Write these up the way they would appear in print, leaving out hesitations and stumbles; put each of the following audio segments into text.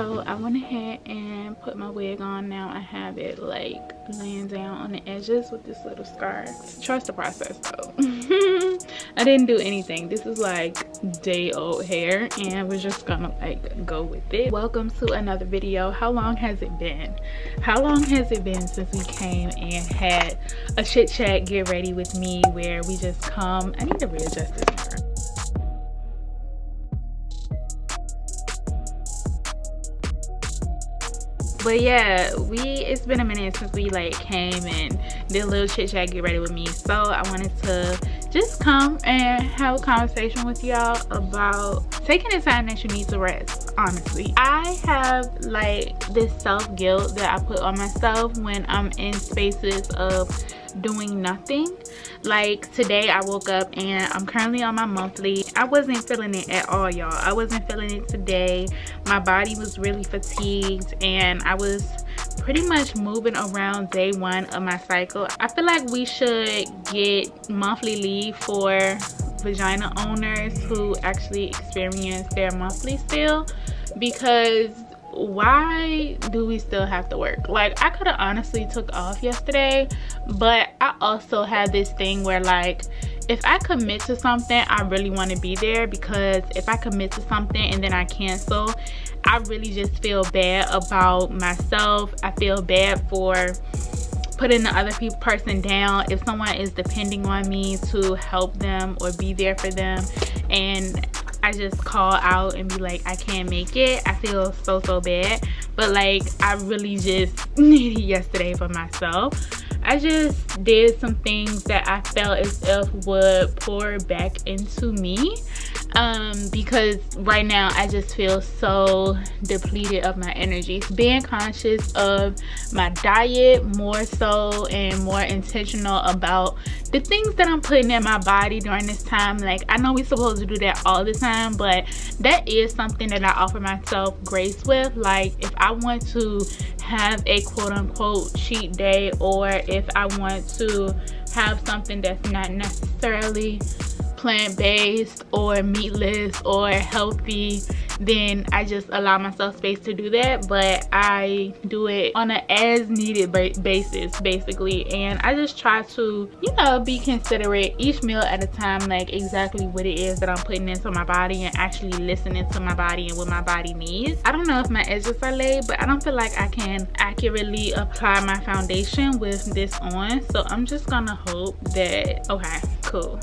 So I went ahead and put my wig on. Now I have it like laying down on the edges with this little scar. Trust the process though. I didn't do anything. This is like day old hair and we're just gonna like go with it. Welcome to another video. How long has it been? How long has it been since we came and had a chit chat, get ready with me, where we just come? I need to readjust this mirror. But yeah, it's been a minute since we like came and did a little chit chat, get ready with me. So I wanted to just come and have a conversation with y'all about taking the time that you need to rest. Honestly, I have like this self-guilt that I put on myself when I'm in spaces of doing nothing. Like today I woke up and I'm currently on my monthly. I wasn't feeling it at all, y'all. I wasn't feeling it today. My body was really fatigued and I was pretty much moving around day 1 of my cycle. I feel like we should get monthly leave for vagina owners who actually experience their monthly still, because why do we still have to work? Like, I could have honestly took off yesterday, but I also have this thing where like, if I commit to something, I really want to be there, because if I commit to something and then I cancel, I really just feel bad about myself. I feel bad for putting the other person down. If someone is depending on me to help them or be there for them and I just call out and be like, I can't make it, I feel so bad. But like, I really just needed yesterday for myself. I just did some things that I felt as if would pour back into me, because right now I just feel so depleted of my energy. Being conscious of my diet more so and more intentional about the things that I'm putting in my body during this time. Like, I know we're supposed to do that all the time, but that is something that I offer myself grace with. Like, if I want to have a quote-unquote cheat day, or if I want to have something that's not necessarily plant-based or meatless or healthy, then I just allow myself space to do that. But I do it on an as needed basis basically, and I just try to, you know, be considerate each meal at a time, like exactly what it is that I'm putting into my body and actually listening to my body and what my body needs. I don't know if my edges are laid, but I don't feel like I can accurately apply my foundation with this on, so I'm just gonna hope that, okay, cool.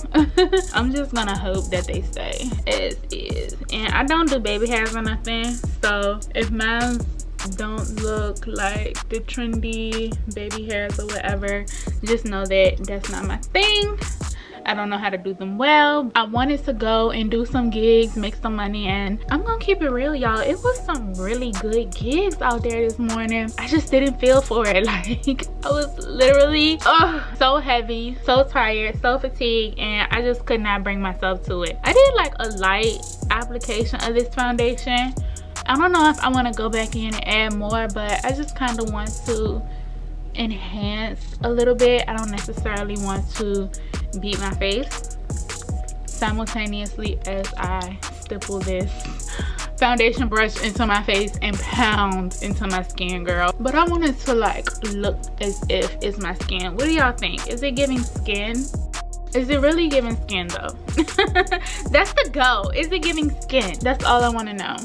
I'm just gonna hope that they stay as is. And I don't do baby hairs or nothing, so if mine don't look like the trendy baby hairs or whatever, just know that that's not my thing. I don't know how to do them well. I wanted to go and do some gigs, make some money, and I'm gonna keep it real, y'all. It was some really good gigs out there this morning. I just didn't feel for it. Like, I was literally so heavy, so tired, so fatigued, and I just could not bring myself to it. I did like a light application of this foundation. I don't know if I want to go back in and add more, but I just kind of want to enhance a little bit. I don't necessarily want to beat my face simultaneously as I stipple this foundation brush into my face and pound into my skin, girl. But I want it to like look as if it's my skin. What do y'all think? Is it giving skin? Is it really giving skin though? That's the goal. Is it giving skin? That's all I want to know.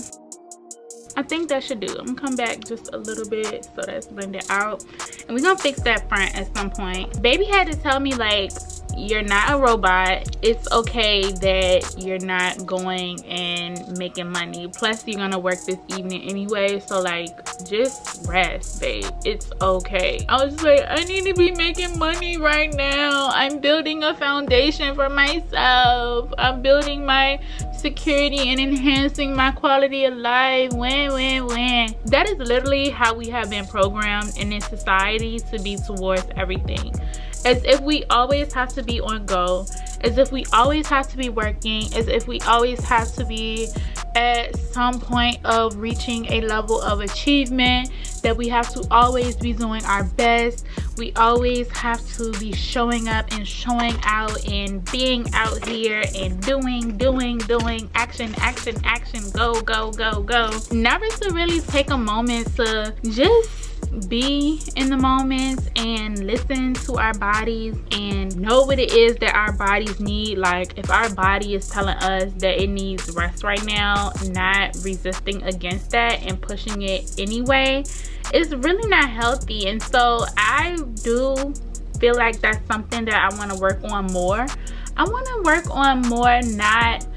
I think that should do. I'm gonna come back just a little bit so that's blended out, and we're gonna fix that front at some point. Baby had to tell me like, you're not a robot. It's okay that you're not going and making money. Plus, you're gonna work this evening anyway, so like, just rest, babe. It's okay. I was like, I need to be making money right now. I'm building a foundation for myself. I'm building my security and enhancing my quality of life. When. That is literally how we have been programmed in this society to be towards everything. As if we always have to be on go, as if we always have to be working, as if we always have to be at some point of reaching a level of achievement, that we have to always be doing our best. We always have to be showing up and showing out and being out here and doing, action, go. Never to really take a moment to just be in the moment and listen to our bodies and know what it is that our bodies need. Like, if our body is telling us that it needs rest right now, not resisting against that and pushing it anyway, it's really not healthy. And so I do feel like that's something that I want to work on more. I want to work on more not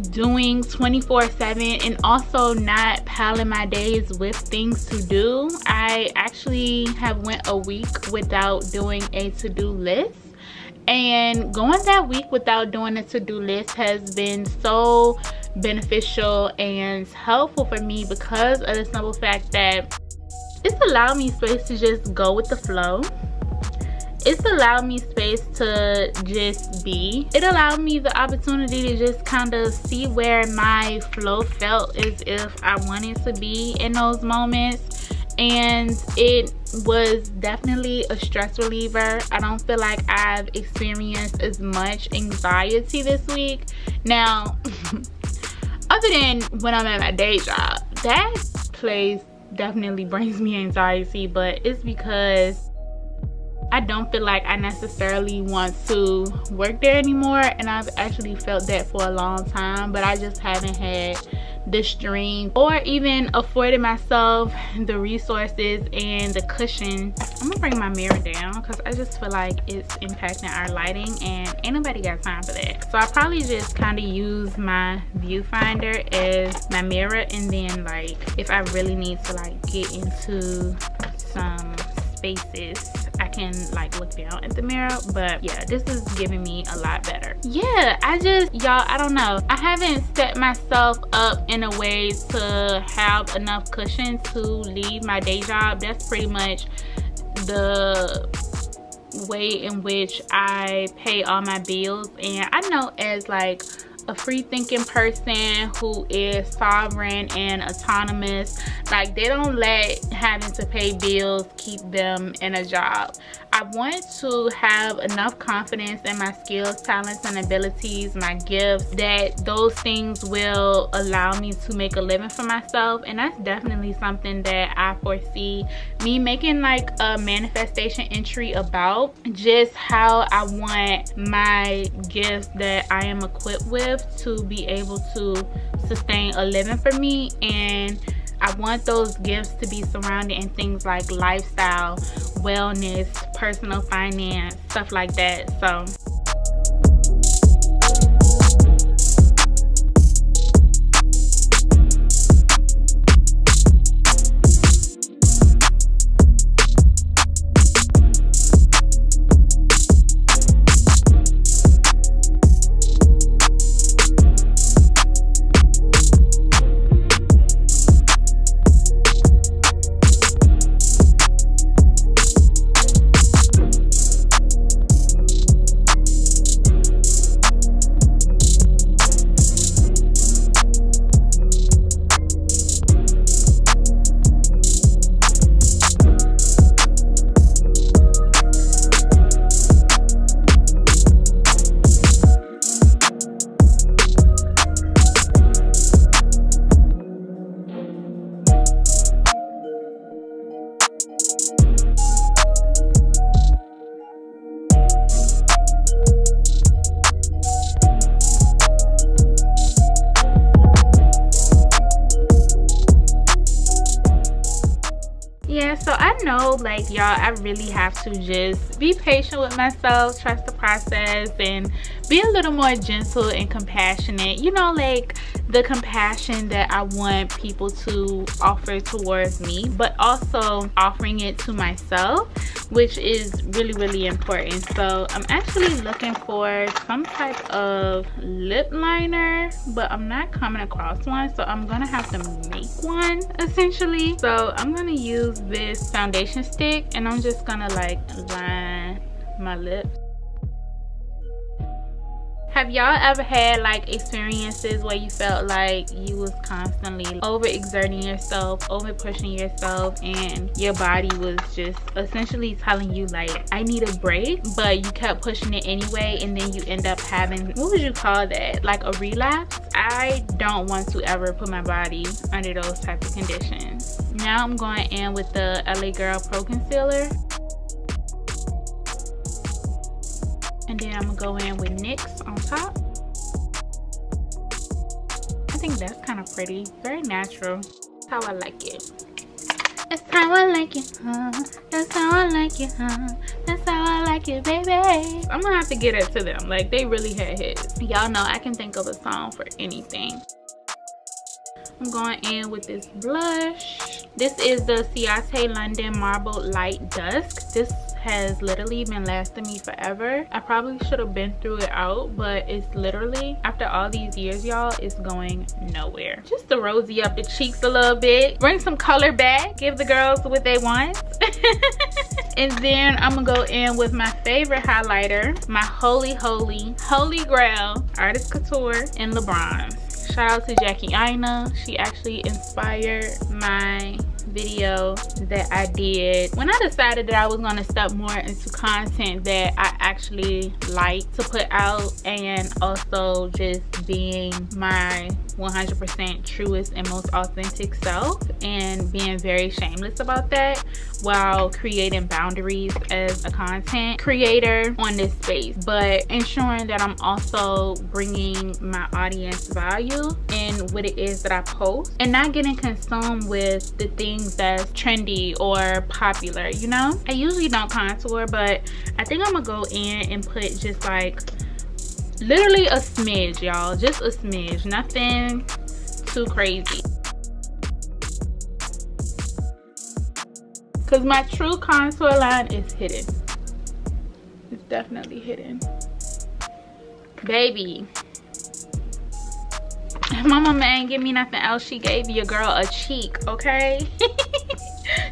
doing 24/7 and also not piling my days with things to do. I actually have went a week without doing a to-do list, and going that week without doing a to-do list has been so beneficial and helpful for me because of the simple fact that it's allowed me space to just go with the flow. It's allowed me space to just be. It allowed me the opportunity to just kind of see where my flow felt as if I wanted to be in those moments. And it was definitely a stress reliever. I don't feel like I've experienced as much anxiety this week. Now, other than when I'm at my day job, that place definitely brings me anxiety, but it's because I don't feel like I necessarily want to work there anymore, and I've actually felt that for a long time, but I just haven't had the strength or even afforded myself the resources and the cushion. I'm gonna bring my mirror down because I just feel like it's impacting our lighting and ain't nobody got time for that. So I probably just kind of use my viewfinder as my mirror, and then like if I really need to like get into some spaces, I can like look down at the mirror. But yeah, this is giving me a lot better. Yeah, I don't know, I haven't set myself up in a way to have enough cushion to leave my day job. That's pretty much the way in which I pay all my bills. And I know as like a free thinking person who is sovereign and autonomous, like they don't let having to pay bills keep them in a job. I want to have enough confidence in my skills, talents, and abilities, my gifts, that those things will allow me to make a living for myself. And that's definitely something that I foresee me making like a manifestation entry about, just how I want my gifts that I am equipped with to be able to sustain a living for me. And I want those gifts to be surrounded in things like lifestyle, wellness, personal finance, stuff like that. So yeah, so I know like y'all, I really have to just be patient with myself, trust the process, and be a little more gentle and compassionate. You know, like the compassion that I want people to offer towards me, but also offering it to myself, which is really, really important. So I'm actually looking for some type of lip liner, but I'm not coming across one, so I'm gonna have to make one essentially. So I'm gonna use this foundation stick, and I'm just gonna like line my lips. Have y'all ever had like experiences where you felt like you was constantly overexerting yourself, over pushing yourself, and your body was just essentially telling you like, I need a break, but you kept pushing it anyway, and then you end up having, what would you call that, like a relapse? I don't want to ever put my body under those type of conditions. Now I'm going in with the LA Girl Pro Concealer. And then I'm gonna go in with NYX on top. I think that's kind of pretty, very natural. That's how I like it. That's how I like it, huh? That's how I like it, huh? That's how I like it, baby. I'm gonna have to get it to them. Like, they really had hits. Y'all know I can think of a song for anything. I'm going in with this blush. This is the Ciate London Marble Light Dusk. This has literally been lasting me forever. I probably should have been through it out, but it's literally, after all these years, y'all, it's going nowhere. Just to rosy up the cheeks a little bit, bring some color back, give the girls what they want. And then I'm gonna go in with my favorite highlighter, my holy grail, Artist Couture in LeBron's. Shout out to Jackie Aina. She actually inspired my video that I did when I decided that I was going to step more into content that I actually like to put out, and also just being my 100% truest and most authentic self, and being very shameless about that while creating boundaries as a content creator on this space, but ensuring that I'm also bringing my audience value in what it is that I post, and not getting consumed with the things that's trendy or popular, you know? I usually don't contour, but I think I'm gonna go in and put just like literally a smidge, y'all, just a smidge, nothing too crazy, because my true contour line is hidden. It's definitely hidden, baby. My mama ain't give me nothing else. She gave your girl a cheek, okay?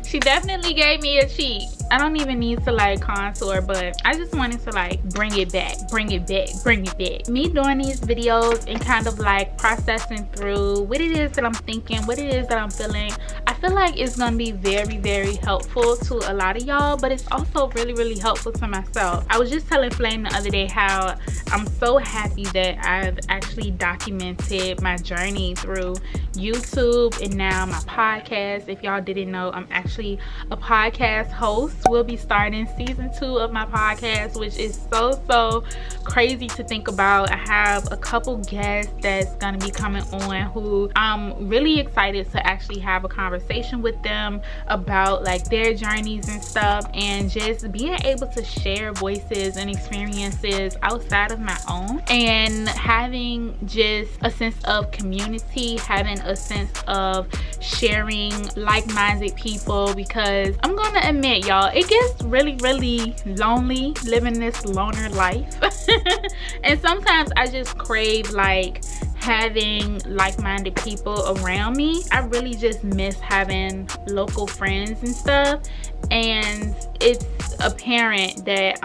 She definitely gave me a cheek. I don't even need to like contour, but I just wanted to like bring it back, bring it back, bring it back. Me doing these videos and kind of like processing through what it is that I'm thinking, what it is that I'm feeling, I feel like it's gonna be very helpful to a lot of y'all, but it's also really helpful to myself. I was just telling Flame the other day how I'm so happy that I've actually documented my journey through YouTube and now my podcast. If y'all didn't know, I'm actually a podcast host. We'll be starting season 2 of my podcast, which is so crazy to think about. I have a couple guests that's gonna be coming on who I'm really excited to actually have a conversation with them about like their journeys and stuff, and just being able to share voices and experiences outside of my own, and having just a sense of community, having a sense of sharing like-minded people, because I'm gonna admit, y'all, it gets really lonely living this loner life. And sometimes I just crave like having like-minded people around me. I really just miss having local friends and stuff, and it's apparent that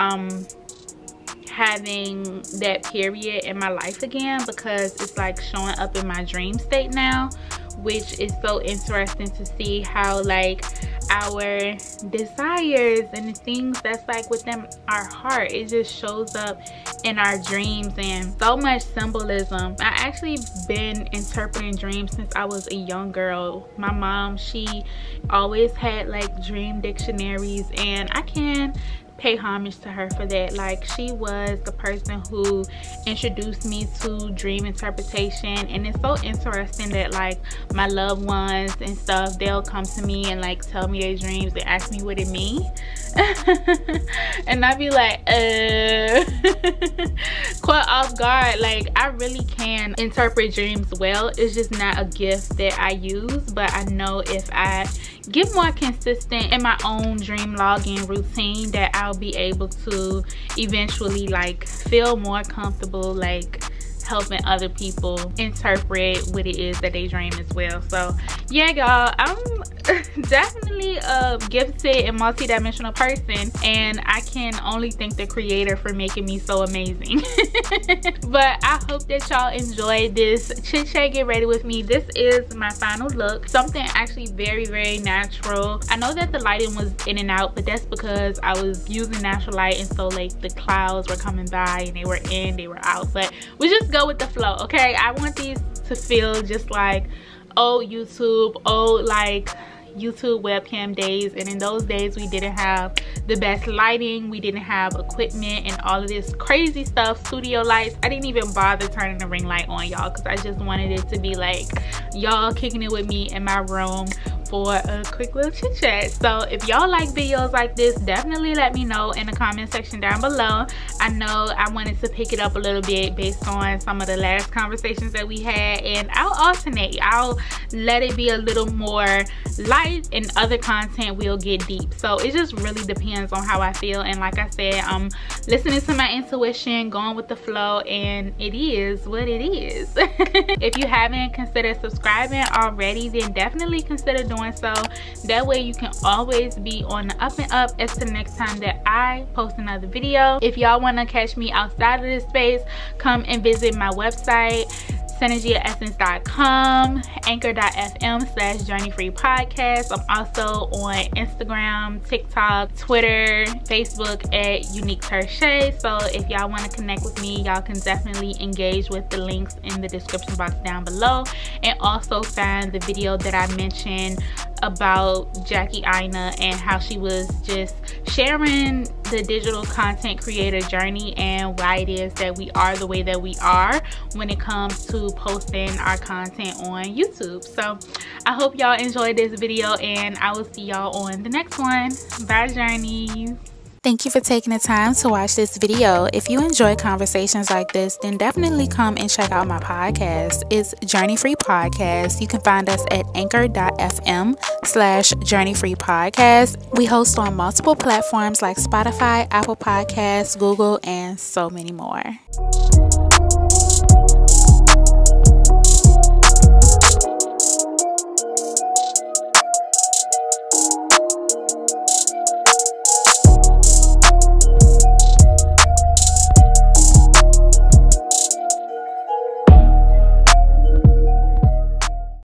having that period in my life again, because it's like showing up in my dream state now, which is so interesting to see how like our desires and the things that's like within our heart, it just shows up in our dreams, and so much symbolism. I actually been interpreting dreams since I was a young girl. My mom, she always had like dream dictionaries, and I can pay homage to her for that. Like, she was the person who introduced me to dream interpretation, and it's so interesting that like my loved ones and stuff, they'll come to me and like tell me their dreams and ask me what it means. And I be like caught off guard. Like, I really can interpret dreams well. It's just not a gift that I use, but I know if I get more consistent in my own dream logging routine, that I'll be able to eventually like feel more comfortable like helping other people interpret what it is that they dream as well. So yeah, y'all, I'm definitely a gifted and multi-dimensional person, and I can only thank the creator for making me so amazing. But I hope that y'all enjoyed this chit chat get ready with me. This is my final look, something actually very, very natural. I know that the lighting was in and out, but that's because I was using natural light, and so like the clouds were coming by and they were in, they were out, but we just go with the flow. Okay, I want these to feel just like old YouTube, old like YouTube webcam days. And in those days we didn't have the best lighting, we didn't have equipment and all of this crazy stuff, studio lights. I didn't even bother turning the ring light on, y'all, because I just wanted it to be like y'all kicking it with me in my room for a quick little chit chat. So if y'all like videos like this, definitely let me know in the comment section down below. I know I wanted to pick it up a little bit based on some of the last conversations that we had, and I'll alternate. I'll let it be a little more light and other content will get deep. So it just really depends on how I feel, and like I said, I'm listening to my intuition, going with the flow, and it is what it is. If you haven't considered subscribing already, then definitely consider doing so. That way you can always be on the up and up as to the next time that I post another video. If y'all want to catch me outside of this space, come and visit my website, synergyessence.com, anchor.fm/journeyfreepodcast. I'm also on Instagram, TikTok, Twitter, Facebook at Uneak Tershai. So if y'all want to connect with me, y'all can definitely engage with the links in the description box down below, and also find the video that I mentioned about Jackie Aina and how she was just sharing the digital content creator journey and why it is that we are the way that we are when it comes to posting our content on YouTube. So I hope y'all enjoyed this video, and I will see y'all on the next one. Bye, journeys. Thank you for taking the time to watch this video. If you enjoy conversations like this, then definitely come and check out my podcast. It's Journey Free Podcast. You can find us at anchor.fm/Journey Free Podcast. We host on multiple platforms like Spotify, Apple Podcasts, Google, and so many more.